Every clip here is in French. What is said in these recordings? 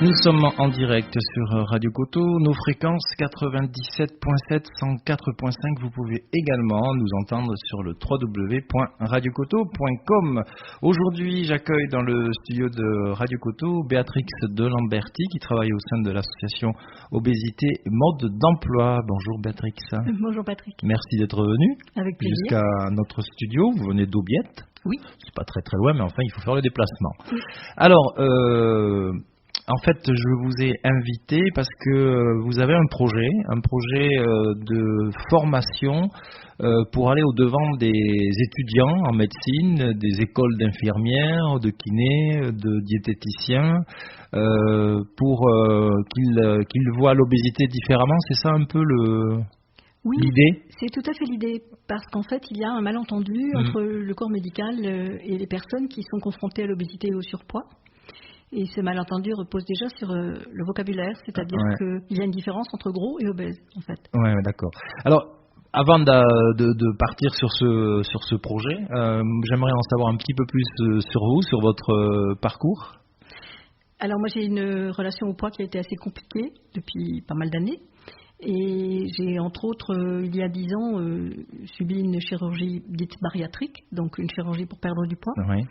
Nous sommes en direct sur Radio Coteau, nos fréquences 97.7, 104.5. Vous pouvez également nous entendre sur le www.radiocoteau.com. Aujourd'hui, j'accueille dans le studio de Radio Coteau Béatrix de Lamberti qui travaille au sein de l'association Obésité Mode d'Emploi. Bonjour Béatrix. Bonjour Patrick. Merci d'être venue. Avec plaisir. Jusqu'à notre studio. Vous venez d'Aubiette. Oui. C'est pas très très loin, mais enfin, il faut faire le déplacement. Oui. Alors, en fait, je vous ai invité parce que vous avez un projet de formation pour aller au-devant des étudiants en médecine, des écoles d'infirmières, de kinés, de diététiciens, pour qu'ils voient l'obésité différemment. C'est ça un peu l'idée ? C'est tout à fait l'idée, parce qu'en fait, il y a un malentendu entre le corps médical et les personnes qui sont confrontées à l'obésité et au surpoids. Et ce malentendu repose déjà sur le vocabulaire, c'est-à-dire qu'il y a une différence entre gros et obèse, en fait. Oui, d'accord. Alors, avant de partir sur ce projet, j'aimerais en savoir un petit peu plus sur vous, sur votre parcours. Alors moi, j'ai une relation au poids qui a été assez compliquée depuis pas mal d'années. Et j'ai, entre autres, il y a 10 ans, subi une chirurgie dite bariatrique, donc une chirurgie pour perdre du poids. Oui.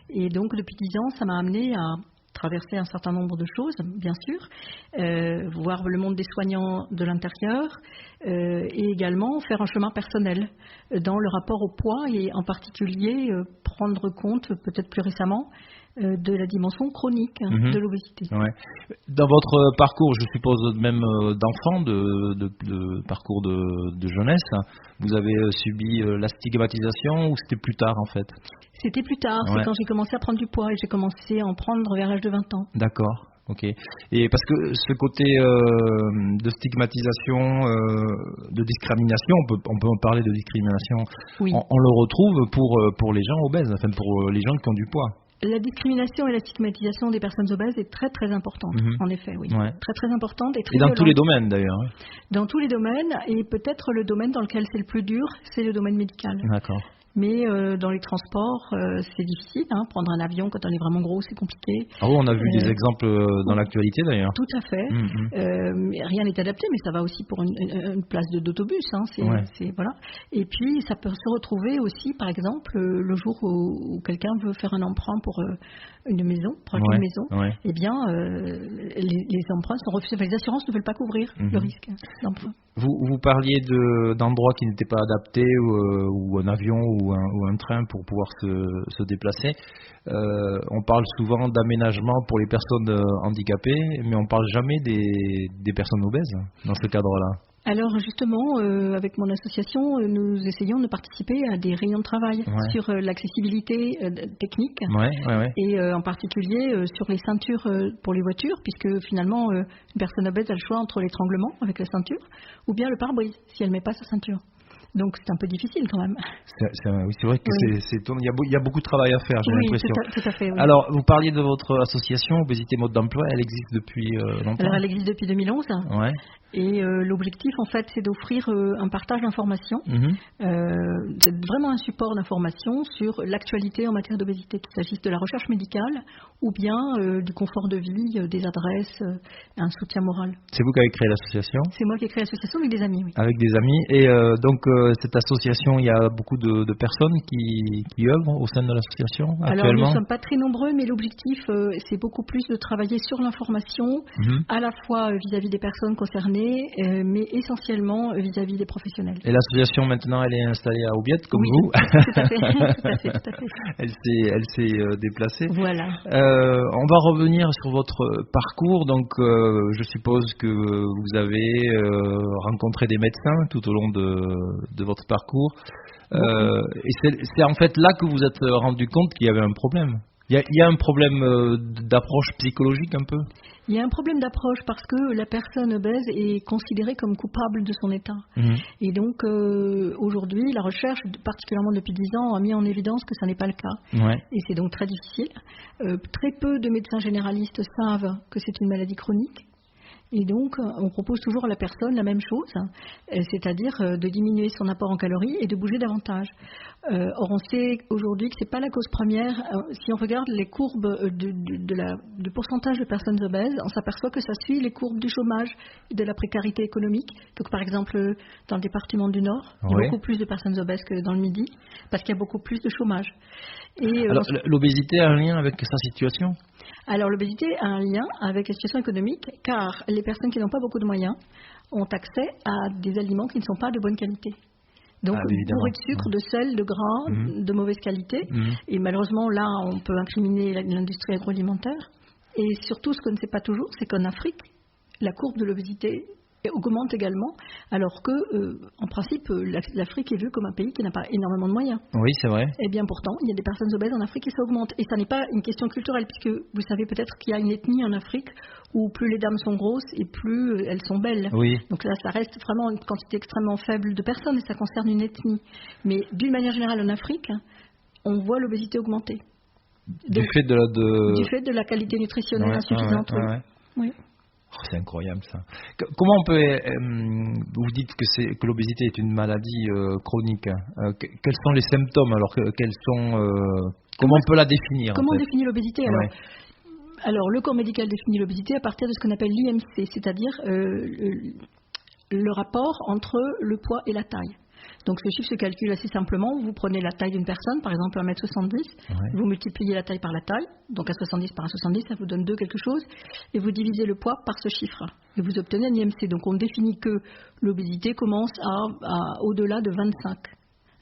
Et donc, depuis 10 ans, ça m'a amené à traverser un certain nombre de choses, bien sûr, voir le monde des soignants de l'intérieur et également faire un chemin personnel dans le rapport au poids et en particulier prendre compte, peut-être plus récemment, de la dimension chronique de l'obésité. Ouais. Dans votre parcours, je suppose même d'enfant, de parcours de jeunesse, vous avez subi la stigmatisation ou c'était plus tard en fait ? C'était plus tard, c'est quand j'ai commencé à prendre du poids et j'ai commencé à en prendre vers l'âge de 20 ans. D'accord. Ok. Et parce que ce côté de stigmatisation, de discrimination, on peut en parler de discrimination, oui. on le retrouve pour les gens obèses, enfin pour les gens qui ont du poids. La discrimination et la stigmatisation des personnes obèses est très très importante, en effet, oui. Ouais. Très très importante et très dans violente. tous les domaines d'ailleurs. Dans tous les domaines, et peut-être le domaine dans lequel c'est le plus dur, c'est le domaine médical. D'accord. Mais dans les transports, c'est difficile. Prendre un avion quand on est vraiment gros, c'est compliqué. Ah oui, on a vu des exemples dans l'actualité d'ailleurs. Tout à fait. Rien n'est adapté, mais ça va aussi pour une place d'autobus. Voilà. Et puis, ça peut se retrouver aussi, par exemple, le jour où quelqu'un veut faire un emprunt pour une maison, une maison. Eh bien, les emprunts sont refusés. Enfin, les assurances ne veulent pas couvrir le risque d'emprunt. Vous parliez d'endroits qui n'étaient pas adaptés ou un avion ou un train pour pouvoir se déplacer. On parle souvent d'aménagement pour les personnes handicapées, mais on parle jamais des personnes obèses dans ce cadre-là. Alors justement, avec mon association, nous essayons de participer à des réunions de travail sur l'accessibilité technique et en particulier sur les ceintures pour les voitures, puisque finalement une personne obèse a le choix entre l'étranglement avec la ceinture ou bien le pare-brise si elle ne met pas sa ceinture. Donc c'est un peu difficile quand même. C'est vrai que il y a beaucoup de travail à faire, j'ai l'impression. Tout à fait. Oui. Alors, vous parliez de votre association Obésité Mode d'Emploi, elle existe depuis longtemps ? Alors elle existe depuis 2011. Ouais. Et l'objectif, en fait, c'est d'offrir un partage d'informations. C'est vraiment un support d'informations sur l'actualité en matière d'obésité, qu'il s'agisse de la recherche médicale ou bien du confort de vie, des adresses, un soutien moral. C'est vous qui avez créé l'association ? C'est moi qui ai créé l'association avec des amis, oui. Avec des amis. Et donc, cette association, il y a beaucoup de personnes qui œuvrent au sein de l'association actuellement ? Alors, nous ne sommes pas très nombreux, mais l'objectif, c'est beaucoup plus de travailler sur l'information, à la fois vis-à-vis des personnes concernées, mais essentiellement vis-à-vis des professionnels. Et l'association maintenant, elle est installée à Aubiette, comme vous ? Tout à fait. Elle s'est déplacée. Voilà. On va revenir sur votre parcours. Donc, je suppose que vous avez rencontré des médecins tout au long de votre parcours. Et c'est en fait là que vous êtes rendu compte qu'il y avait un problème. Il y a un problème d'approche psychologique un peu ? Il y a un problème d'approche parce que la personne obèse est considérée comme coupable de son état. Et donc, aujourd'hui, la recherche, particulièrement depuis 10 ans, a mis en évidence que ça n'est pas le cas. Et c'est donc très difficile. Très peu de médecins généralistes savent que c'est une maladie chronique. Et donc, on propose toujours à la personne la même chose, c'est-à-dire de diminuer son apport en calories et de bouger davantage. Or, on sait aujourd'hui que ce n'est pas la cause première. Si on regarde les courbes du pourcentage de personnes obèses, on s'aperçoit que ça suit les courbes du chômage et de la précarité économique. Donc, par exemple, dans le département du Nord, il y a beaucoup plus de personnes obèses que dans le Midi, parce qu'il y a beaucoup plus de chômage. Et, alors, l'obésité a un lien avec sa situation ? Alors, l'obésité a un lien avec la situation économique, car les personnes qui n'ont pas beaucoup de moyens ont accès à des aliments qui ne sont pas de bonne qualité. Donc, bourrés de sucre, de sel, de gras, de mauvaise qualité. Et malheureusement, là, on peut incriminer l'industrie agroalimentaire. Et surtout, ce qu'on ne sait pas toujours, c'est qu'en Afrique, la courbe de l'obésité augmente également, alors que, en principe, l'Afrique est vue comme un pays qui n'a pas énormément de moyens. Oui, c'est vrai. Et bien pourtant, il y a des personnes obèses en Afrique et ça augmente. Et ça n'est pas une question culturelle, puisque vous savez peut-être qu'il y a une ethnie en Afrique où plus les dames sont grosses et plus elles sont belles. Oui. Donc là, ça reste vraiment une quantité extrêmement faible de personnes et ça concerne une ethnie. Mais d'une manière générale, en Afrique, on voit l'obésité augmenter. Du fait de la qualité nutritionnelle insuffisante. Oui. Oh, c'est incroyable ça. Comment on peut vous dites que l'obésité est une maladie chronique. Quels sont les symptômes alors comment on peut la définir? Comment on définit l'obésité alors, le corps médical définit l'obésité à partir de ce qu'on appelle l'IMC, c'est-à-dire le rapport entre le poids et la taille. Donc ce chiffre se calcule assez simplement. Vous prenez la taille d'une personne, par exemple 1m70, vous multipliez la taille par la taille, donc 1,70 par 1,70, ça vous donne 2 quelque chose, et vous divisez le poids par ce chiffre. Et vous obtenez un IMC. Donc on définit que l'obésité commence au-delà de 25.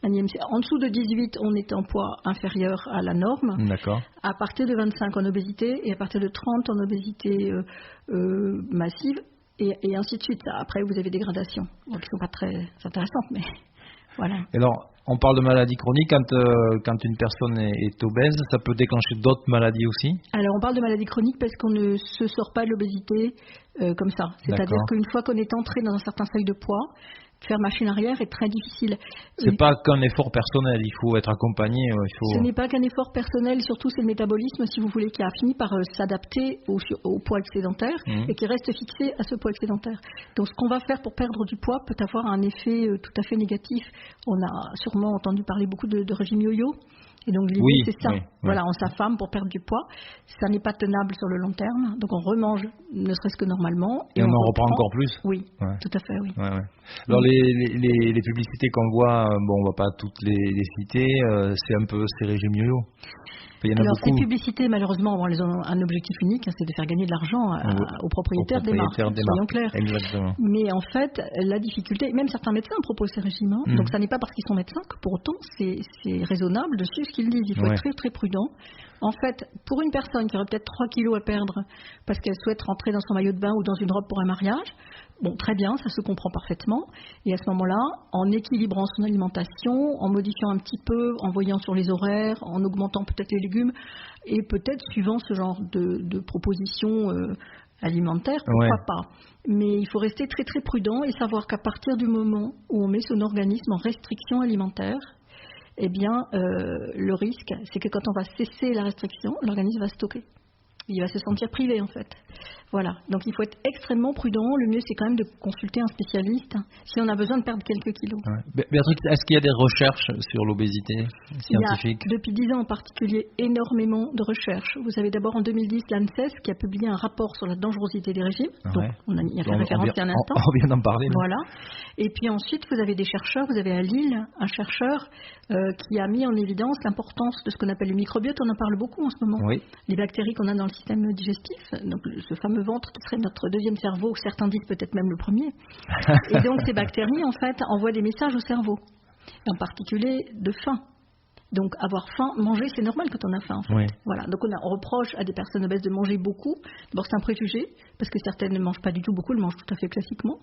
Un IMC. En dessous de 18, on est en poids inférieur à la norme. D'accord. À partir de 25 en obésité, et à partir de 30 en obésité massive, et ainsi de suite. Après, vous avez des gradations, qui ne sont pas très intéressantes, mais voilà. Et alors, on parle de maladies chroniques quand une personne est obèse, ça peut déclencher d'autres maladies aussi? Alors, on parle de maladies chroniques parce qu'on ne se sort pas de l'obésité comme ça. C'est-à-dire qu'une fois qu'on est entré dans un certain seuil de poids, faire machine arrière est très difficile. C'est pas qu'un effort personnel, il faut être accompagné. Ce n'est pas qu'un effort personnel, surtout c'est le métabolisme, si vous voulez, qui a fini par s'adapter au poids excédentaire et qui reste fixé à ce poids excédentaire. Donc ce qu'on va faire pour perdre du poids peut avoir un effet tout à fait négatif. On a sûrement entendu parler beaucoup de régime yo-yo. Et donc l'idée c'est ça, voilà, on s'affame pour perdre du poiis, ça n'est pas tenable sur le long terme, donc on remange ne serait-ce que normalement. Et on en reprend encore plus. Oui, tout à fait, oui. Alors les publicités qu'on voit, on va pas toutes les citer, c'est un peu ces régimes yo-yo. Alors ces publicités, malheureusement, elles ont un objectif unique, c'est de faire gagner de l'argent aux propriétaires des marques, soyons clairs. Exactement. Mais en fait, la difficulté, même certains médecins proposent ces régimes, donc ça n'est pas parce qu'ils sont médecins que pour autant c'est raisonnable de suivre ce qu'ils disent. Il faut être très très prudent. En fait, pour une personne qui aurait peut-être 3 kilos à perdre parce qu'elle souhaite rentrer dans son maillot de bain ou dans une robe pour un mariage, bon, très bien, ça se comprend parfaitement. Et à ce moment-là, en équilibrant son alimentation, en modifiant un petit peu, en voyant sur les horaires, en augmentant peut-être les légumes, et peut-être suivant ce genre de propositions alimentaires, pourquoi pas. Mais il faut rester très très prudent et savoir qu'à partir du moment où on met son organisme en restriction alimentaire, eh bien, le risque, c'est que quand on va cesser la restriction, l'organisme va stocker. Il va se sentir privé, en fait. Voilà. Donc, il faut être extrêmement prudent. Le mieux, c'est quand même de consulter un spécialiste si on a besoin de perdre quelques kilos. Béatrix, est-ce qu'il y a des recherches sur l'obésité scientifique? Il y a, depuis 10 ans en particulier, énormément de recherches. Vous avez d'abord en 2010 l'ANSES qui a publié un rapport sur la dangerosité des régimes. Donc, on y a fait référence il y a un instant. On vient d'en parler. Voilà. Et puis ensuite, vous avez des chercheurs. Vous avez à Lille un chercheur qui a mis en évidence l'importance de ce qu'on appelle le microbiote. On en parle beaucoup en ce moment. Oui. Les bactéries qu'on a dans le système digestif, donc ce fameux ventre qui serait notre deuxième cerveau, certains disent peut-être même le premier. Et donc ces bactéries, en fait, envoient des messages au cerveau, en particulier de faim. Donc avoir faim, manger, c'est normal quand on a faim, en fait. Voilà. Donc on reproche à des personnes obèses de manger beaucoup. D'abord, c'est un préjugé, parce que certaines ne mangent pas du tout beaucoup, elles mangent tout à fait classiquement.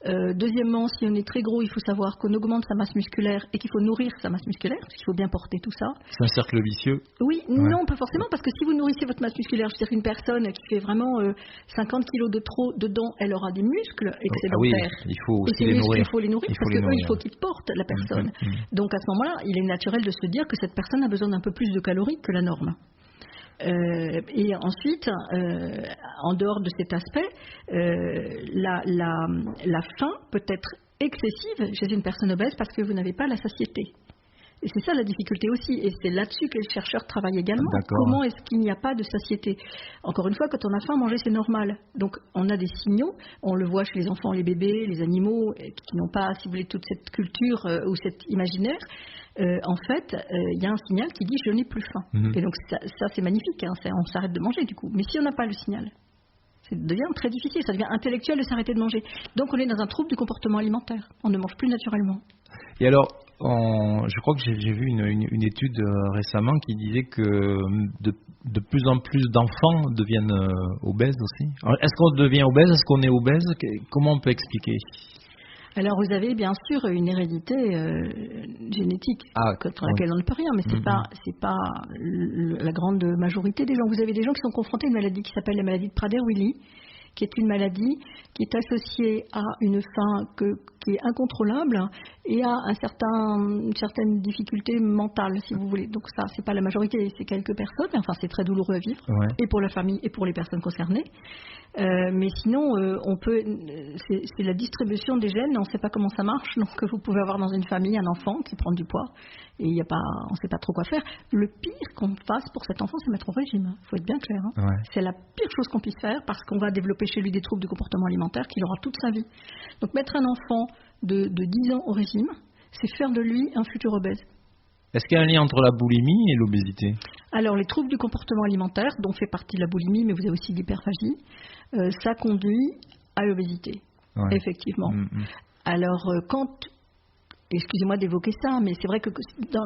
Deuxièmement, si on est très gros, il faut savoir qu'on augmente sa masse musculaire et qu'il faut nourrir sa masse musculaire, parce qu'il faut bien porter tout ça. C'est un cercle vicieux. Oui, non, pas forcément, parce que si vous nourrissez votre masse musculaire, je veux dire qu'une personne qui fait vraiment 50 kilos de trop dedans, elle aura des muscles excédentaires. Oui, il faut aussi les nourrir. Il faut les nourrir, parce qu'il faut qu'ils portent la personne. Donc à ce moment-là, il est naturel de se dire que cette personne a besoin d'un peu plus de calories que la norme. Et ensuite, en dehors de cet aspect, la faim peut être excessive chez une personne obèse parce que vous n'avez pas la satiété. Et c'est ça la difficulté aussi, et c'est là-dessus que les chercheurs travaillent également. D'accord. Comment est-ce qu'il n'y a pas de satiété? Encore une fois, quand on a faim, manger c'est normal. Donc on a des signaux, on le voit chez les enfants, les bébés, les animaux qui n'ont pas, si vous voulez, toute cette culture ou cet imaginaire. En fait, il y a un signal qui dit je n'ai plus faim. Et donc ça c'est magnifique, hein, on s'arrête de manger du coup. Mais si on n'a pas le signal, ça devient très difficile, ça devient intellectuel de s'arrêter de manger. Donc on est dans un trouble du comportement alimentaire, on ne mange plus naturellement. Et alors, je crois que j'ai vu une étude récemment qui disait que de plus en plus d'enfants deviennent obèses aussi. Alors, est-ce qu'on devient obèse? Est-ce qu'on est obèse? Comment on peut expliquer? Alors vous avez bien sûr une hérédité génétique contre laquelle on ne peut rien, mais c'est pas la grande majorité des gens. Vous avez des gens qui sont confrontés à une maladie qui s'appelle la maladie de Prader-Willi, qui est une maladie qui est associée à une faim qui est incontrôlable et à une certaine difficulté mentale, si vous voulez. Donc ça, c'est pas la majorité, c'est quelques personnes, mais enfin c'est très douloureux à vivre, et pour la famille et pour les personnes concernées. Mais sinon, c'est la distribution des gènes, on ne sait pas comment ça marche, donc vous pouvez avoir dans une famille un enfant qui prend du poids, et on ne sait pas trop quoi faire. Le pire qu'on fasse pour cet enfant, c'est mettre au régime, il faut être bien clair. Hein. C'est la pire chose qu'on puisse faire, parce qu'on va développer chez lui des troubles du comportement alimentaire qu'il aura toute sa vie. Donc mettre un enfant de 10 ans au régime, c'est faire de lui un futur obèse. Est-ce qu'il y a un lien entre la boulimie et l'obésité? Alors, les troubles du comportement alimentaire, dont fait partie la boulimie, mais vous avez aussi l'hyperphagie, ça conduit à l'obésité, effectivement. Alors, excusez-moi d'évoquer ça, mais c'est vrai que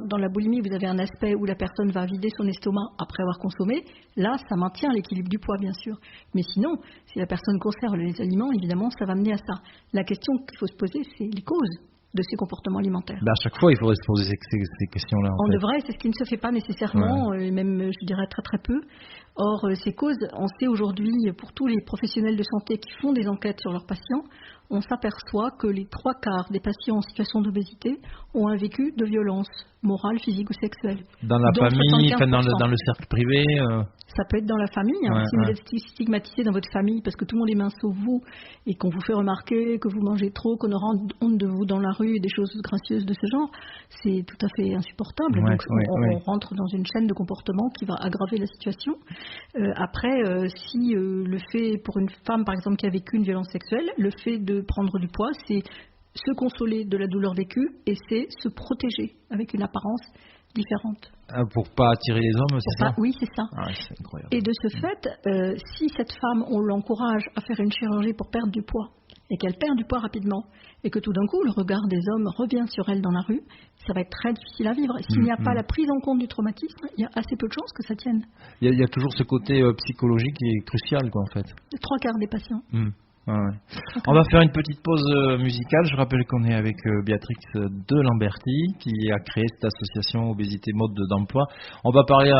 dans la boulimie, vous avez un aspect où la personne va vider son estomac après avoir consommé. Là, ça maintient l'équilibre du poids, bien sûr. Mais sinon, si la personne conserve les aliments, évidemment, ça va mener à ça. La question qu'il faut se poser, c'est les causes de ces comportements alimentaires. À chaque fois, il faudrait se poser ces questions-là. On devrait, c'est ce qui ne se fait pas nécessairement, même, je dirais, très très peu. Or, ces causes, on sait aujourd'hui, pour tous les professionnels de santé qui font des enquêtes sur leurs patients, on s'aperçoit que les 3/4 des patients en situation d'obésité ont un vécu de violence morale, physique ou sexuelle. Dans la famille, dans le cercle privé Ça peut être dans la famille. Si vous êtes stigmatisé dans votre famille parce que tout le monde est mince sauf vous et qu'on vous fait remarquer que vous mangez trop, qu'on aura honte de vous dans la rue, des choses gracieuses de ce genre, c'est tout à fait insupportable. Donc on rentre dans une chaîne de comportement qui va aggraver la situation. Après, si le fait pour une femme, par exemple, qui a vécu une violence sexuelle, le fait de prendre du poids, c'est se consoler de la douleur vécue et c'est se protéger avec une apparence différente. Pour pas attirer les hommes, c'est ça? Oui, c'est ça. C'est incroyable. Et de ce fait, si cette femme, on l'encourage à faire une chirurgie pour perdre du poids, et qu'elle perd du poids rapidement, et que tout d'un coup, le regard des hommes revient sur elle dans la rue, ça va être très difficile à vivre. S'il n'y a pas la prise en compte du traumatisme, il y a assez peu de chances que ça tienne. Il y a toujours ce côté psychologique qui est crucial, quoi, en fait. 3/4 des patients. On va faire une petite pause musicale. Je rappelle qu'on est avec Béatrix de Lamberty qui a créé cette association Obésité Mode d'Emploi. On va parler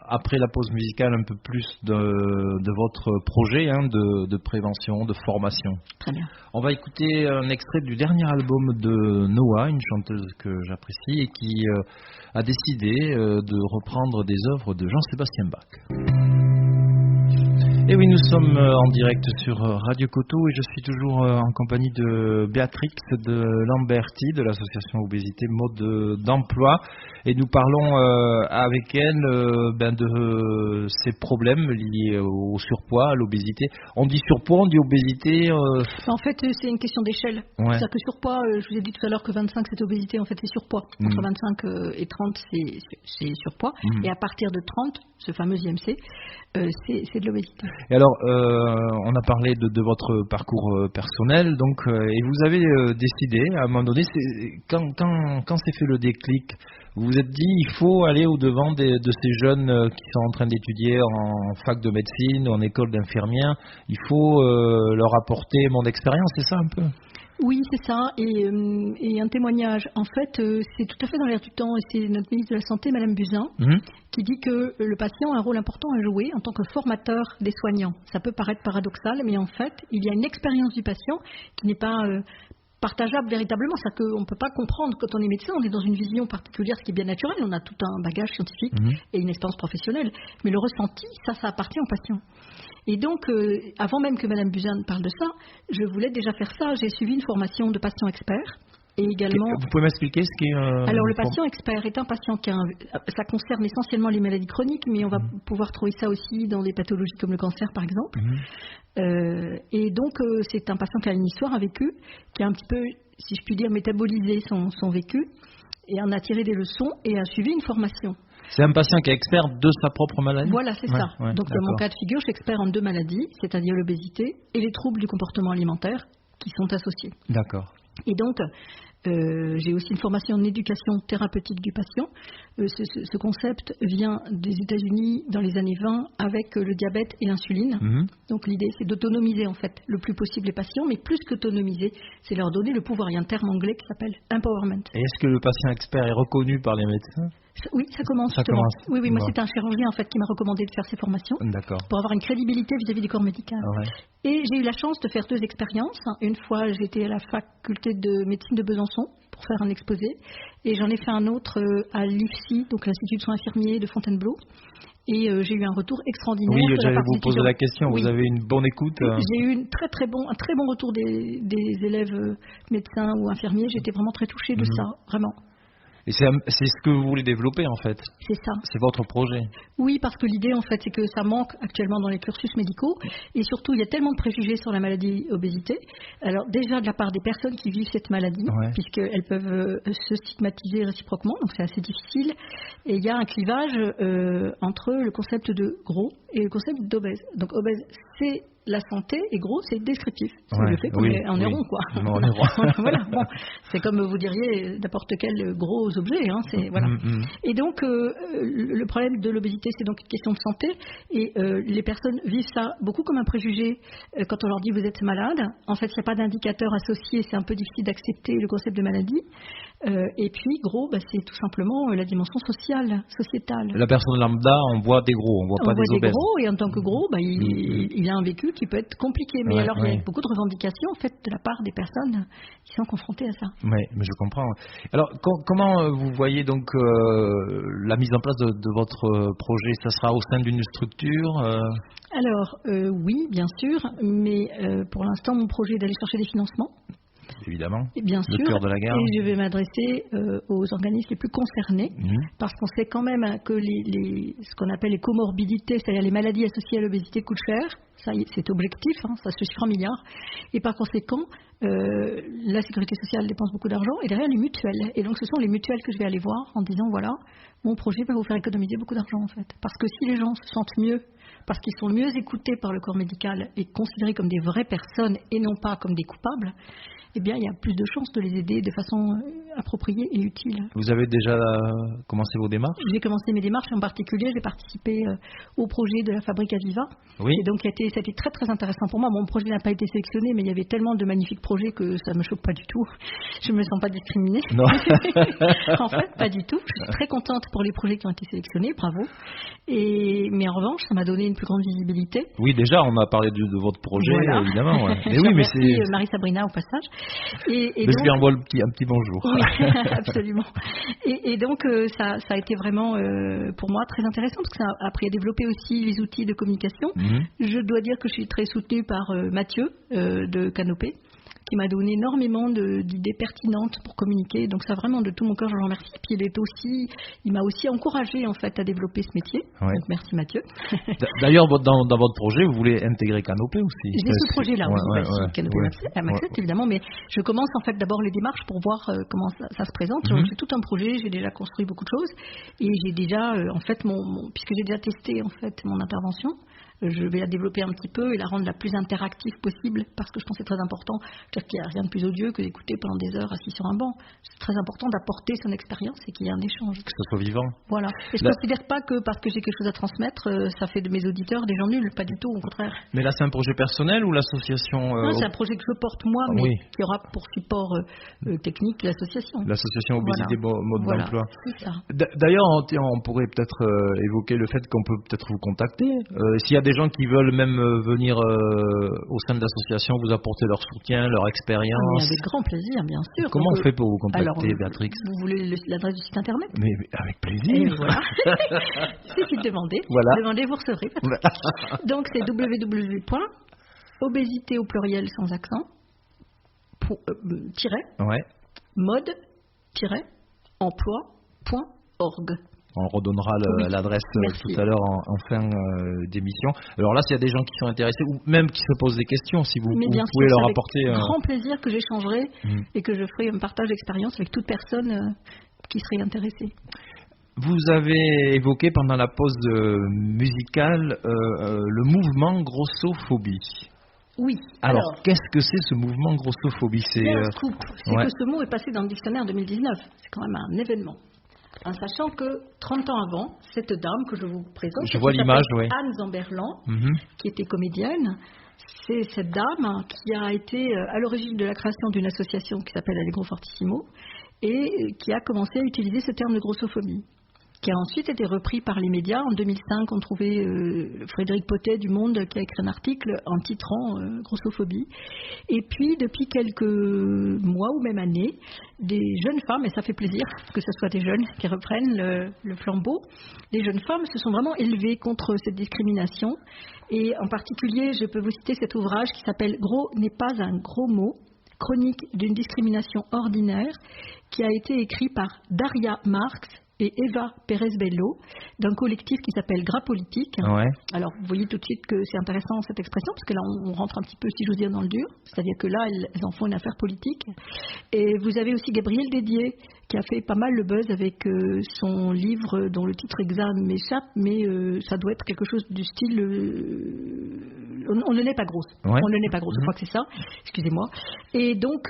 après la pause musicale un peu plus de votre projet de prévention, de formation. Très bien. On va écouter un extrait du dernier album de Noah, une chanteuse que j'apprécie et qui a décidé de reprendre des œuvres de Jean-Sébastien Bach. Et oui, nous sommes en direct sur Radio Coteau et je suis toujours en compagnie de Béatrix de Lamberty de l'association Obésité Mode d'Emploi et nous parlons avec elle de ces problèmes liés au surpoids, à l'obésité. On dit surpoids, on dit obésité En fait, c'est une question d'échelle. C'est-à-dire que surpoids, je vous ai dit tout à l'heure que 25 c'est obésité, en fait c'est surpoids. Entre 25 et 30 c'est surpoids et à partir de 30, ce fameux IMC, c'est de l'obésité. Et alors, on a parlé de votre parcours personnel, donc, et vous avez décidé, à un moment donné, quand s'est fait le déclic, vous vous êtes dit, il faut aller au-devant de ces jeunes qui sont en train d'étudier en fac de médecine ou en école d'infirmière, il faut leur apporter mon expérience, c'est ça un peu ? Oui, c'est ça, et un témoignage. En fait, c'est tout à fait dans l'air du temps, et c'est notre ministre de la Santé, Madame Buzyn, qui dit que le patient a un rôle important à jouer en tant que formateur des soignants. Ça peut paraître paradoxal, mais en fait, il y a une expérience du patient qui n'est pas partageable véritablement. C'est qu'on ne peut pas comprendre quand on est médecin, on est dans une vision particulière, ce qui est bien naturel. On a tout un bagage scientifique et une expérience professionnelle. Mais le ressenti, ça appartient au patient. Et donc, avant même que Madame Buzyn parle de ça, je voulais déjà faire ça. J'ai suivi une formation de patient expert. Et également, vous pouvez m'expliquer ce qu'est alors, le patient expert est un patient ça concerne essentiellement les maladies chroniques, mais on va pouvoir trouver ça aussi dans des pathologies comme le cancer, par exemple. Et donc, c'est un patient qui a une histoire, un vécu, qui a un petit peu, si je puis dire, métabolisé son vécu, et en a tiré des leçons et a suivi une formation. C'est un patient qui est expert de sa propre maladie. Voilà, c'est ça. Donc, dans mon cas de figure, je suis expert en 2 maladies, c'est-à-dire l'obésité et les troubles du comportement alimentaire qui sont associés. D'accord. Et donc, j'ai aussi une formation en éducation thérapeutique du patient. Ce concept vient des États-Unis dans les années 20 avec le diabète et l'insuline. Donc l'idée, c'est d'autonomiser en fait le plus possible les patients, mais plus qu'autonomiser, c'est leur donner le pouvoir. Il y a un terme anglais qui s'appelle empowerment. Et est-ce que le patient expert est reconnu par les médecins ? Oui, ça commence justement. Oui, moi c'est un chirurgien en fait qui m'a recommandé de faire ces formations pour avoir une crédibilité vis-à-vis du corps médical. Et j'ai eu la chance de faire 2 expériences. Une fois, j'étais à la faculté de médecine de Besançon pour faire un exposé, et j'en ai fait un autre à l'IFSI, donc l'Institut de soins infirmiers de Fontainebleau. Et j'ai eu un retour extraordinaire. Oui, j'allais vous poser la question. Vous avez une bonne écoute. J'ai eu un très bon retour des élèves médecins ou infirmiers. J'étais vraiment très touchée de ça, vraiment. Et c'est ce que vous voulez développer en fait. C'est ça. C'est votre projet. Oui, parce que l'idée en fait c'est que ça manque actuellement dans les cursus médicaux, et surtout il y a tellement de préjugés sur la maladie obésité. Alors déjà de la part des personnes qui vivent cette maladie, puisqu'elles peuvent se stigmatiser réciproquement, donc c'est assez difficile. Et il y a un clivage entre le concept de gros et le concept d'obèse. Donc obèse, c'est la santé, et gros, c'est descriptif. C'est le fait qu'on est rond, quoi. On est rond. Voilà. Bon, c'est comme vous diriez n'importe quel gros objet. Voilà. Et donc, le problème de l'obésité, c'est donc une question de santé. Et les personnes vivent ça beaucoup comme un préjugé. Quand on leur dit vous êtes malade, en fait, il n'y a pas d'indicateur associé. C'est un peu difficile d'accepter le concept de maladie. Et puis, gros, c'est tout simplement la dimension sociale, sociétale. La personne lambda, on voit des gros, on voit pas des obèses. Gros, et en tant que gros, il a un vécu qui peut être compliqué. Mais alors, il y a beaucoup de revendications en fait de la part des personnes qui sont confrontées à ça. Oui, mais je comprends. Alors, comment vous voyez donc la mise en place de votre projet ? Ça sera au sein d'une structure Alors, oui, bien sûr, mais pour l'instant, mon projet est d'aller chercher des financements. Évidemment, bien sûr, le cœur de la gare. Et je vais m'adresser aux organismes les plus concernés, parce qu'on sait quand même que ce qu'on appelle les comorbidités, c'est-à-dire les maladies associées à l'obésité, coûtent cher. Ça, c'est objectif, ça se chiffre en milliards. Et par conséquent, la sécurité sociale dépense beaucoup d'argent, et derrière les mutuelles. Et donc ce sont les mutuelles que je vais aller voir en disant voilà, mon projet va vous faire économiser beaucoup d'argent en fait. Parce que si les gens se sentent mieux, parce qu'ils sont mieux écoutés par le corps médical et considérés comme des vraies personnes et non pas comme des coupables, eh bien, il y a plus de chances de les aider de façon appropriée et utile. Vous avez déjà commencé vos démarches ? J'ai commencé mes démarches, en particulier, j'ai participé au projet de la fabrique Aviva. Oui. Et donc, ça a été très, très intéressant pour moi. Mon projet n'a pas été sélectionné, mais il y avait tellement de magnifiques projets que ça ne me choque pas du tout. Je ne me sens pas discriminée. Non. En fait, pas du tout. Je suis très contente pour les projets qui ont été sélectionnés, bravo. Mais en revanche, ça m'a donné une plus grande visibilité. Oui, déjà, on a parlé de votre projet, évidemment. Ouais. Mais oui, mais c'est Marie-Sabrina au passage. Mais donc, je lui envoie un petit bonjour. Oui, absolument. Et donc, ça a été vraiment, pour moi, très intéressant, parce que ça a appris à développer aussi les outils de communication. Je dois dire que je suis très soutenue par Mathieu de Canopée, qui m'a donné énormément d'idées pertinentes pour communiquer. Donc ça, vraiment, de tout mon cœur, je le remercie. Puis il m'a aussi encouragé en fait à développer ce métier. Ouais. Donc merci Mathieu. D'ailleurs, dans votre projet, vous voulez intégrer Canopée aussi. J'ai ce projet-là, Canopée m'accepte évidemment, mais je commence en fait d'abord les démarches pour voir comment ça se présente. J'ai tout un projet, j'ai déjà construit beaucoup de choses, et j'ai déjà en fait puisque j'ai déjà testé en fait mon intervention. Je vais la développer un petit peu et la rendre la plus interactive possible, parce que je pense que c'est très important. C'est-à-dire qu'il n'y a rien de plus odieux que d'écouter pendant des heures assis sur un banc. C'est très important d'apporter son expérience et qu'il y ait un échange. Que ce soit vivant. Voilà. Et je ne considère pas que parce que j'ai quelque chose à transmettre, ça fait de mes auditeurs des gens nuls. Pas du tout, au contraire. Mais là, c'est un projet personnel ou l'association Non, c'est un projet que je porte moi, mais qui aura pour support technique l'association. L'association Obésité Mode d'Emploi. C'est ça. D'ailleurs, on pourrait peut-être évoquer le fait qu'on peut peut-être vous contacter. S'il y a des gens qui veulent même venir au sein de l'association vous apporter leur soutien, leur expérience. Avec grand plaisir, bien sûr. Comment on fait pour vous contacter, Béatrix? Vous voulez l'adresse du site internet? Mais avec plaisir. Voilà. Il suffit de demander. Voilà. Demandez, vous recevrez. Donc c'est www.obésité au pluriel sans accent mode-emploi.org. On redonnera l'adresse tout à l'heure en fin d'émission. Alors là, s'il y a des gens qui sont intéressés ou même qui se posent des questions, si vous pouvez leur apporter... C'est avec grand plaisir que j'échangerai et que je ferai un partage d'expérience avec toute personne qui serait intéressée. Vous avez évoqué pendant la pause musicale le mouvement grossophobie. Oui. Alors, qu'est-ce que c'est ce mouvement grossophobie? C'est un scoop. C'est que ce mot est passé dans le dictionnaire en 2019. C'est quand même un événement. En sachant que 30 ans avant, cette dame que je vous présente, je vois l'image, Anne Zamberlan, qui était comédienne, c'est cette dame qui a été à l'origine de la création d'une association qui s'appelle Allegro Fortissimo et qui a commencé à utiliser ce terme de grossophobie, qui a ensuite été repris par les médias. En 2005, on trouvait Frédéric Potet du Monde qui a écrit un article en titrant grossophobie. Et puis, depuis quelques mois ou même années, des jeunes femmes, et ça fait plaisir que ce soit des jeunes qui reprennent le flambeau, des jeunes femmes se sont vraiment élevées contre cette discrimination. Et en particulier, je peux vous citer cet ouvrage qui s'appelle « Gros n'est pas un gros mot ». Chronique d'une discrimination ordinaire, qui a été écrit par Daria Marx et Eva Pérez-Bello, d'un collectif qui s'appelle Gras Politique. Ouais. Alors, vous voyez tout de suite que c'est intéressant cette expression, parce que là, on rentre un petit peu, si j'ose dire, dans le dur. C'est-à-dire que là, elles en font une affaire politique. Et vous avez aussi Gabriel Dédier, qui a fait pas mal le buzz avec son livre dont le titre exact m'échappe, mais ça doit être quelque chose du style... on ne naît pas grosse. Ouais. On ne naît pas grosse, je crois que c'est ça. Excusez-moi. Et donc,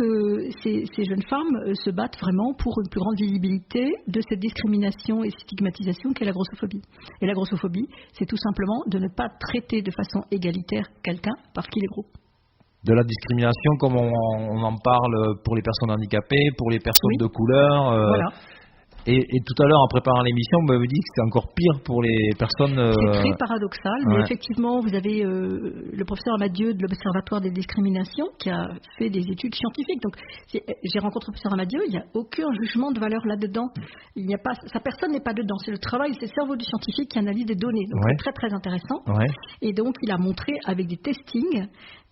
ces jeunes femmes se battent vraiment pour une plus grande visibilité de cette discrimination et stigmatisation qu'est la grossophobie. Et la grossophobie, c'est tout simplement de ne pas traiter de façon égalitaire quelqu'un parce qu'il est gros. De la discrimination comme on en parle pour les personnes handicapées, pour les personnes de couleur. Voilà. Et tout à l'heure, en préparant l'émission, vous m'avez dit que c'était encore pire pour les personnes... C'est très paradoxal, mais effectivement, vous avez le professeur Amadieu de l'Observatoire des discriminations qui a fait des études scientifiques. Donc, j'ai rencontré le professeur Amadieu, il n'y a aucun jugement de valeur là-dedans. Il n'y a pas, sa personne n'est pas dedans. C'est le travail, c'est le cerveau du scientifique qui analyse des données. Donc, c'est très, très intéressant. Ouais. Et donc, il a montré avec des testings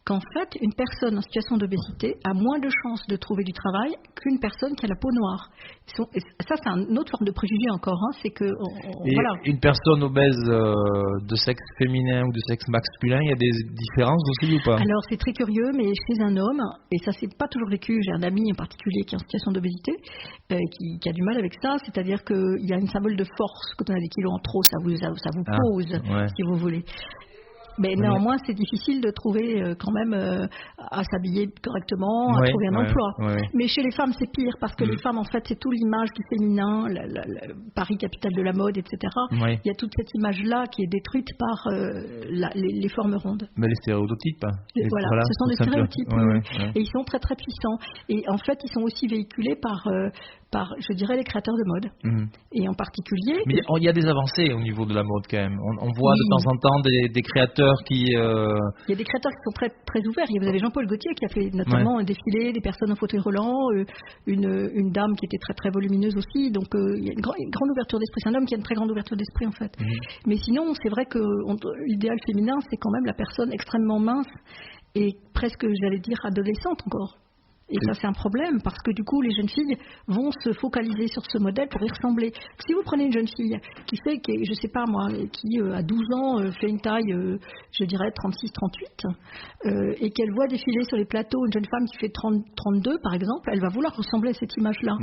qu'en fait, une personne en situation d'obésité a moins de chances de trouver du travail qu'une personne qui a la peau noire. Ça, c'est une autre forme de préjugé encore. C'est que, voilà. Une personne obèse de sexe féminin ou de sexe masculin, il y a des différences aussi ou pas? Alors, c'est très curieux, mais chez un homme, et ça c'est pas toujours vécu, j'ai un ami en particulier qui est en situation d'obésité, qui a du mal avec ça, c'est-à-dire qu'il y a une symbole de force. Quand on a des kilos en trop, ça vous pose, si vous voulez. Mais néanmoins, c'est difficile de trouver quand même à s'habiller correctement, à trouver un emploi. Mais chez les femmes, c'est pire parce que les femmes, en fait, c'est tout l'image du féminin, Paris, capitale de la mode, etc. Il y a toute cette image-là qui est détruite par les formes rondes. Mais les stéréotypes. Voilà, ce sont des stéréotypes. Et ils sont très, très puissants. Et en fait, ils sont aussi véhiculés par, je dirais, les créateurs de mode. Et en particulier... Mais il y a des avancées au niveau de la mode quand même. On voit de temps en temps des créateurs qui... Il y a des créateurs qui sont très, très ouverts. Vous avez Jean-Paul Gaultier qui a fait notamment un défilé, des personnes en fauteuil roulant, une dame qui était très, très volumineuse aussi. Donc, il y a une grande ouverture d'esprit. C'est un homme qui a une très grande ouverture d'esprit, en fait. Mais sinon, c'est vrai que l'idéal féminin, c'est quand même la personne extrêmement mince et presque, j'allais dire, adolescente encore. Et ça, c'est un problème, parce que du coup, les jeunes filles vont se focaliser sur ce modèle pour y ressembler. Si vous prenez une jeune fille qui je sais pas moi, qui à 12 ans fait une taille, je dirais 36-38, et qu'elle voit défiler sur les plateaux une jeune femme qui fait 32 par exemple, elle va vouloir ressembler à cette image-là.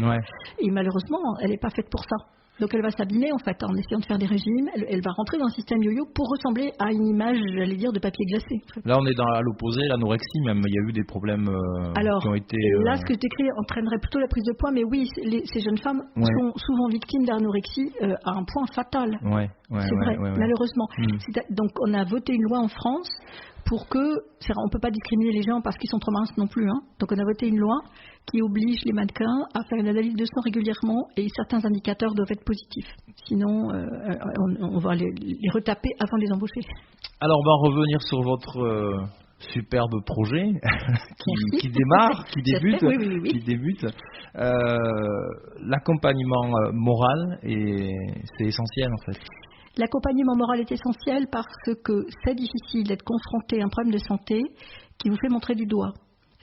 Et malheureusement, elle n'est pas faite pour ça. Donc elle va s'abîmer en fait en essayant de faire des régimes, elle va rentrer dans un système yo-yo pour ressembler à une image, j'allais dire, de papier glacé. En fait. Là on est à l'opposé, l'anorexie même, il y a eu des problèmes qui ont été... Là ce que je décris entraînerait plutôt la prise de poids, mais oui, ces jeunes femmes sont souvent victimes d'anorexie à un point fatal. C'est vrai, malheureusement. Donc on a voté une loi en France pour que, on ne peut pas discriminer les gens parce qu'ils sont trop minces non plus. Hein. Donc on a voté une loi qui oblige les mannequins à faire une analyse de sang régulièrement et certains indicateurs doivent être positifs. Sinon, on va les retaper avant de les embaucher. Alors on va revenir sur votre superbe projet qui démarre, qui débute. Oui. Qui débute. L'accompagnement moral, c'est essentiel en fait. L'accompagnement moral est essentiel parce que c'est difficile d'être confronté à un problème de santé qui vous fait montrer du doigt.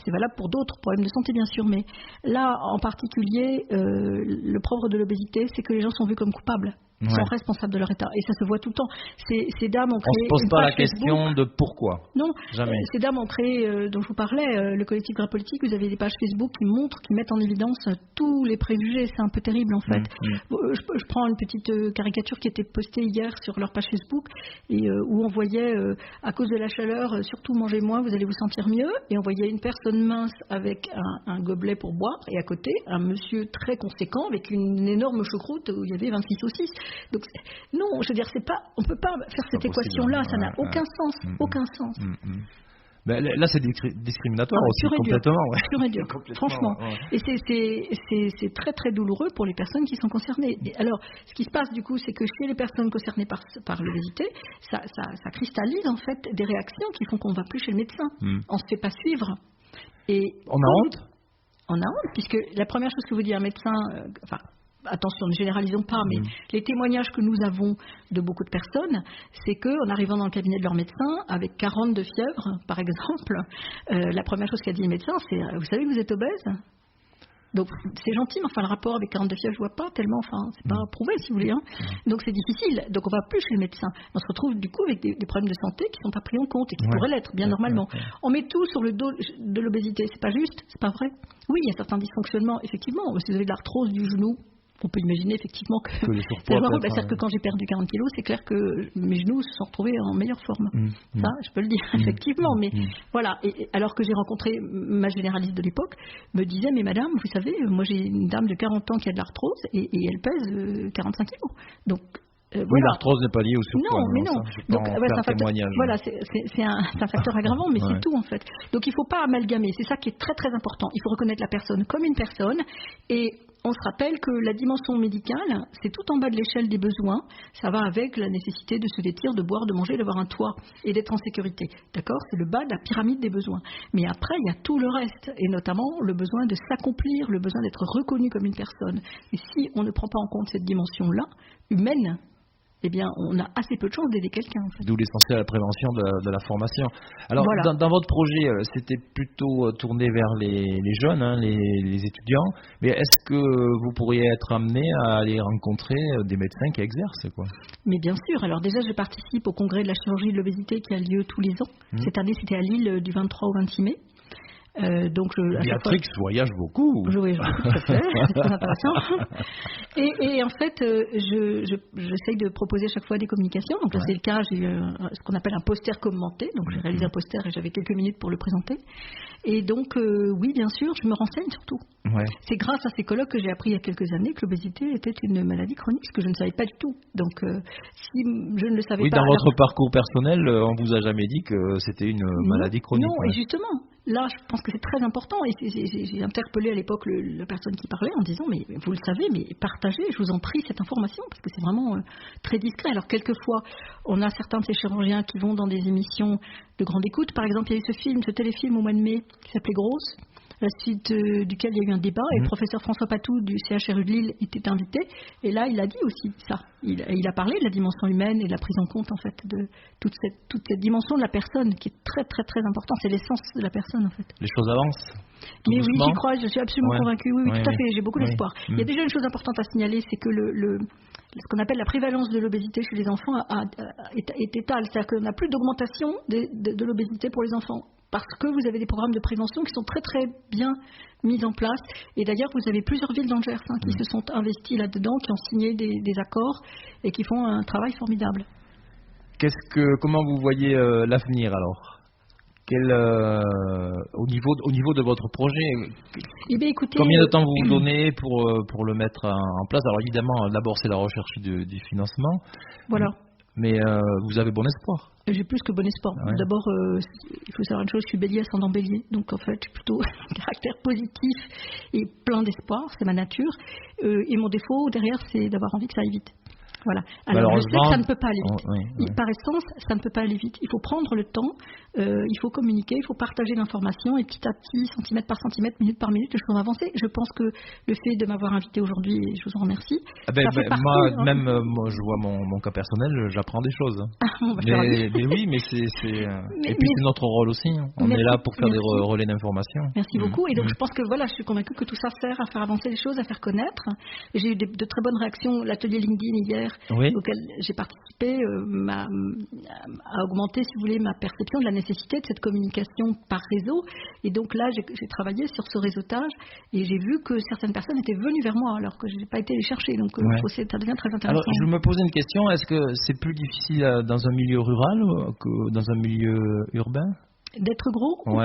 C'est valable pour d'autres problèmes de santé, bien sûr, mais là, en particulier, le propre de l'obésité, c'est que les gens sont vus comme coupables. Sont responsables de leur état. Et ça se voit tout le temps. Ces dames ont créé. On ne se pose pas la question de pourquoi. Non, jamais. Ces dames ont créé, dont je vous parlais, le collectif Gras Politique. Vous avez des pages Facebook qui montrent, qui mettent en évidence tous les préjugés. C'est un peu terrible en fait. Je prends une petite caricature qui était postée hier sur leur page Facebook et où on voyait, à cause de la chaleur, surtout mangez moins, vous allez vous sentir mieux. Et on voyait une personne mince avec un gobelet pour boire et à côté un monsieur très conséquent avec une énorme choucroute où il y avait 26 saucisses. Donc, non, je veux dire, on ne peut pas faire cette équation-là, ça n'a aucun sens, aucun sens. Ben, là, c'est discriminatoire aussi, complètement. Pur et dur, franchement. Et c'est très très douloureux pour les personnes qui sont concernées. Et alors, ce qui se passe du coup, c'est que chez les personnes concernées par l'obésité, ça cristallise en fait des réactions qui font qu'on ne va plus chez le médecin. On ne se fait pas suivre. Et on a honte. On a honte, puisque la première chose que vous dit un médecin, attention, ne généralisons pas, mais les témoignages que nous avons de beaucoup de personnes, c'est qu'en arrivant dans le cabinet de leur médecin, avec 40 de fièvre, par exemple, la première chose qu'a dit le médecin, c'est « Vous savez que vous êtes obèse ?» Donc c'est gentil, mais enfin le rapport avec 40 de fièvre, je vois pas tellement, c'est pas prouvé si vous voulez. Hein. Donc c'est difficile, donc on va plus chez le médecin. On se retrouve du coup avec des problèmes de santé qui sont pas pris en compte et qui pourraient l'être bien normalement. On met tout sur le dos de l'obésité, c'est pas juste, c'est pas vrai. Oui, il y a certains dysfonctionnements, effectivement. Si vous avez de l'arthrose du genou, on peut imaginer effectivement que c'est marrant, c'est-à-dire que quand j'ai perdu 40 kilos, c'est clair que mes genoux se sont retrouvés en meilleure forme. Ça, je peux le dire, effectivement. Mais voilà, et alors que j'ai rencontré ma généraliste de l'époque, me disait, mais madame, vous savez, moi j'ai une dame de 40 ans qui a de l'arthrose et elle pèse 45 kilos. Donc, oui, l'arthrose n'est pas liée au surpoids. Non, mais non. Donc, c'est un facteur aggravant, mais c'est tout en fait. Donc, il ne faut pas amalgamer. C'est ça qui est très très important. Il faut reconnaître la personne comme une personne et on se rappelle que la dimension médicale, c'est tout en bas de l'échelle des besoins. Ça va avec la nécessité de se vêtir, de boire, de manger, d'avoir un toit et d'être en sécurité. D'accord ? C'est le bas de la pyramide des besoins. Mais après, il y a tout le reste, et notamment le besoin de s'accomplir, le besoin d'être reconnu comme une personne. Et si on ne prend pas en compte cette dimension-là, humaine, eh bien, on a assez peu de chances d'aider quelqu'un. En fait. D'où l'essentiel de la prévention de la formation. Alors, dans votre projet, c'était plutôt tourné vers les jeunes, hein, les étudiants. Mais est-ce que vous pourriez être amené à aller rencontrer des médecins qui exercent, quoi ? Mais bien sûr. Alors déjà, je participe au congrès de la chirurgie de l'obésité qui a lieu tous les ans. Cette année, c'était à Lille du 23 au 26 mai. Donc Béatrix voyage beaucoup. Je voyage beaucoup, tout à fait. C'est très intéressant. Et en fait, j'essaye de proposer à chaque fois des communications. Donc là, c'est le cas. J'ai eu ce qu'on appelle un poster commenté. Donc j'ai réalisé un poster et j'avais quelques minutes pour le présenter. Et donc, oui, bien sûr, je me renseigne surtout. C'est grâce à ces colloques que j'ai appris il y a quelques années que l'obésité était une maladie chronique, ce que je ne savais pas du tout. Donc, si je ne le savais pas... Oui, dans votre parcours personnel, on ne vous a jamais dit que c'était une maladie chronique. Non, et justement, là, je pense que c'est très important. Et j'ai interpellé à l'époque la personne qui parlait en disant, mais vous le savez, mais partagez, je vous en prie, cette information, parce que c'est vraiment très discret. Alors, quelquefois, on a certains de ces chirurgiens qui vont dans des émissions de grande écoute. Par exemple, il y a eu ce téléfilm au mois de mai qui s'appelait Grosse, à la suite duquel il y a eu un débat, et le professeur François Patou du CHRU de Lille était invité, et là il a dit aussi ça. Il a parlé de la dimension humaine et de la prise en compte en fait de toute cette dimension de la personne qui est très très très importante, c'est l'essence de la personne en fait. Les choses avancent. Mais oui, j'y crois, je suis absolument convaincue, oui, tout à fait, j'ai beaucoup d'espoir. Il y a déjà une chose importante à signaler, c'est que ce qu'on appelle la prévalence de l'obésité chez les enfants est étale, c'est-à-dire qu'on n'a plus d'augmentation de l'obésité pour les enfants. Parce que vous avez des programmes de prévention qui sont très très bien mis en place. Et d'ailleurs, vous avez plusieurs villes dans le Gers qui se sont investies là-dedans, qui ont signé des accords et qui font un travail formidable. Comment vous voyez l'avenir alors ? Au niveau de votre projet, écoutez, combien de temps vous donnez pour le mettre en place ? Alors évidemment, d'abord c'est la recherche du financement. Voilà. Mais vous avez bon espoir. J'ai plus que bon espoir. Ouais. D'abord, il faut savoir une chose, je suis bélier ascendant bélier. Donc en fait, je suis plutôt un caractère positif et plein d'espoir, c'est ma nature. Et mon défaut derrière, c'est d'avoir envie que ça aille vite. Voilà. Alors je sais que ça ne peut pas aller vite. Par essence, ça ne peut pas aller vite. Il faut prendre le temps, il faut communiquer, il faut partager l'information et petit à petit, centimètre par centimètre, minute par minute, les choses vont avancer. Je pense que le fait de m'avoir invité aujourd'hui, je vous en remercie. Moi, je vois mon cas personnel, j'apprends des choses. Mais oui, mais c'est et puis c'est notre rôle aussi. On est là pour faire des relais d'information. Merci beaucoup. Et donc je pense que voilà, je suis convaincue que tout ça sert à faire avancer les choses, à faire connaître. J'ai eu de très bonnes réactions. L'atelier LinkedIn hier, auquel j'ai participé, a augmenté, si vous voulez, ma perception de la nécessité de cette communication par réseau. Et donc là, j'ai travaillé sur ce réseautage et j'ai vu que certaines personnes étaient venues vers moi alors que je n'ai pas été les chercher. Donc ça devient très intéressant. Alors, je me posais une question, est-ce que c'est plus difficile dans un milieu rural que dans un milieu urbain ? D'être gros? Oui.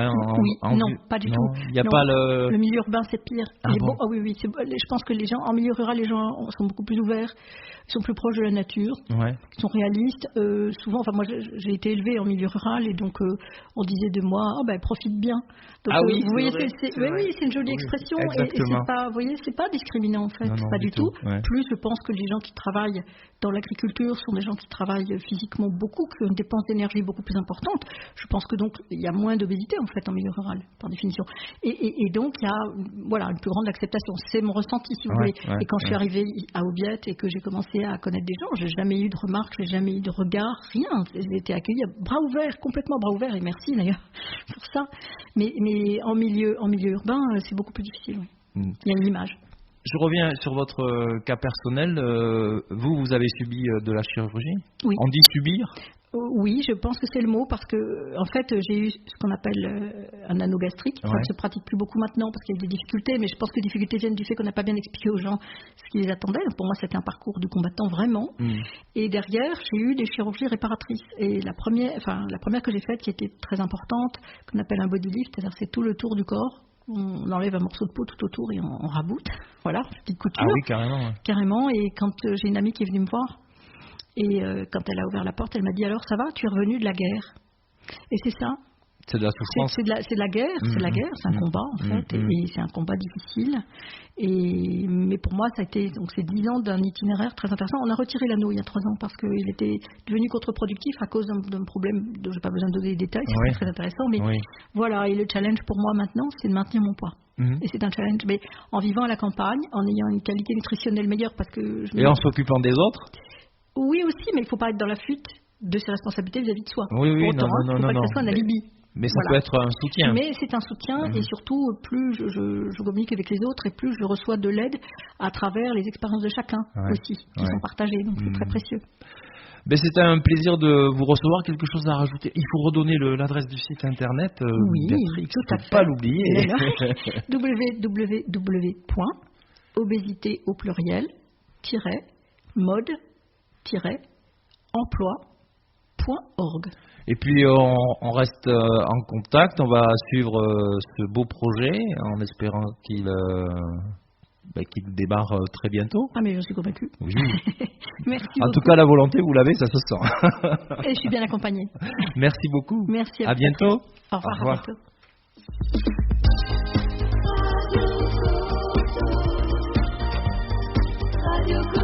Non, pas du tout. Il y a pas le milieu urbain, c'est pire. Bon. Oui. Je pense que les gens, en milieu rural, les gens sont beaucoup plus ouverts, ils sont plus proches de la nature, ils sont réalistes. Souvent, moi, j'ai été élevée en milieu rural et donc on disait de moi, profite bien. Donc, vous voyez, c'est une jolie expression et c'est pas, vous voyez, c'est pas discriminant en fait, non, pas du tout. Plus, je pense que les gens qui travaillent dans l'agriculture sont des gens qui travaillent physiquement beaucoup, qui ont une dépense d'énergie beaucoup plus importante. Je pense que donc il y a moins d'obésité en fait en milieu rural, par définition. Et donc il y a une plus grande acceptation. C'est mon ressenti, si vous voulez. Et quand je suis arrivée à Aubiette et que j'ai commencé à connaître des gens, j'ai jamais eu de remarques, j'ai jamais eu de regards, rien. J'ai été accueillie à bras ouverts, complètement bras ouverts, et merci d'ailleurs pour ça. Mais en milieu urbain, c'est beaucoup plus difficile. Il y a une image. Je reviens sur votre cas personnel. Vous avez subi de la chirurgie ? Oui. On dit subir ? Oui, je pense que c'est le mot parce que en fait j'ai eu ce qu'on appelle un anneau gastrique. Ça ne se pratique plus beaucoup maintenant parce qu'il y a des difficultés, mais je pense que les difficultés viennent du fait qu'on n'a pas bien expliqué aux gens ce qui les attendait. Pour moi, c'était un parcours du combattant vraiment. Et derrière, j'ai eu des chirurgies réparatrices. Et la première que j'ai faite, qui était très importante, qu'on appelle un body lift, c'est-à-dire c'est tout le tour du corps. On enlève un morceau de peau tout autour et on raboute. Voilà, petite couture. Ah oui, carrément. Carrément. Et quand j'ai une amie qui est venue me voir. Et quand elle a ouvert la porte, elle m'a dit « Alors, ça va, tu es revenu de la guerre ?» Et c'est ça. C'est de la souffrance. C'est de la guerre, c'est un combat en fait, et c'est un combat difficile. Mais pour moi, ça a été donc c'est 10 ans d'un itinéraire très intéressant. On a retiré l'anneau il y a 3 ans parce qu'il était devenu contre-productif à cause d'un problème dont je n'ai pas besoin de donner les détails, c'est très intéressant. Mais voilà, et le challenge pour moi maintenant, c'est de maintenir mon poids. Et c'est un challenge, mais en vivant à la campagne, en ayant une qualité nutritionnelle meilleure parce que et en s'occupant des autres. Oui aussi, mais il ne faut pas être dans la fuite de ses responsabilités vis-à-vis de soi. Oui, non, il ne faut pas que ça soit un alibi. Mais ça peut être un soutien. Mais c'est un soutien et surtout, plus je communique avec les autres et plus je reçois de l'aide à travers les expériences de chacun aussi, qui sont partagées. Donc c'est très précieux. C'était un plaisir de vous recevoir. Quelque chose à rajouter? Il faut redonner l'adresse du site internet. Oui, tout à fait. Pas l'oublier. www.obésité au pluriel mode-emploi.org. Et puis on reste en contact, on va suivre ce beau projet en espérant qu'il démarre très bientôt. Ah mais je suis convaincue. Oui. Merci en beaucoup. tout cas la volonté vous l'avez, ça se sent. Et je suis bien accompagnée. Merci beaucoup. Merci à bientôt. Au revoir. À bientôt.